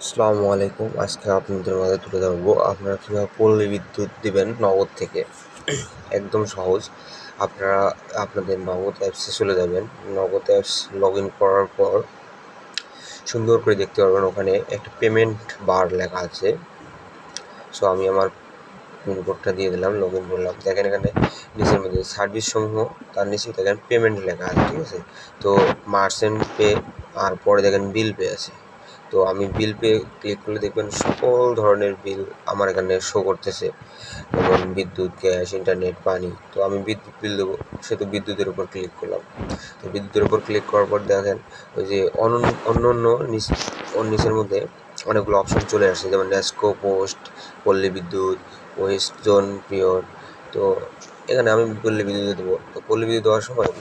আসসালামু আলাইকুম। আজকে আপনাদের মাঝে তুলে ধরবো আপনারা কীভাবে পল্লী বিদ্যুৎ দিবেন নগদ থেকে। একদম সহজ। আপনারা আপনাদের নগদ অ্যাপসে চলে যাবেন। নগদ অ্যাপস লগ ইন করার পর সুন্দর করে দেখতে পারবেন ওখানে একটা পেমেন্ট বার লেখা আছে। সো আমি আমার পিন কোডটা দিয়ে দিলাম, লগ ইন করলাম। দেখেন এখানে নিচের মধ্যে সার্ভিস সমূহ, তার নিচে দেখেন পেমেন্ট লেখা আছে, ঠিক আছে? তো মার্চেন্ট পে আর পরে দেখেন বিল পে আছে। তো আমি বিল পে ক্লিক করলে দেখবেন সকল ধরনের বিল আমার এখানে শো করতেছে, যেমন বিদ্যুৎ, গ্যাস, ইন্টারনেট, পানি। তো আমি বিদ্যুৎ বিল দেবো, সেহেতু বিদ্যুতের উপর ক্লিক করলাম। তো বিদ্যুতের উপর ক্লিক করার পর দেখেন ওই যে অন্য ওর নিচের মধ্যে অনেকগুলো অপশন চলে আসছে, যেমন ন্যাসকো, পোস্ট, পল্লী বিদ্যুৎ, ওয়েস্ট জোন, পিওর। তো এখানে আমি পল্লী বিদ্যুৎ দেবো। তো পল্লী বিদ্যুৎ দেওয়ার সময়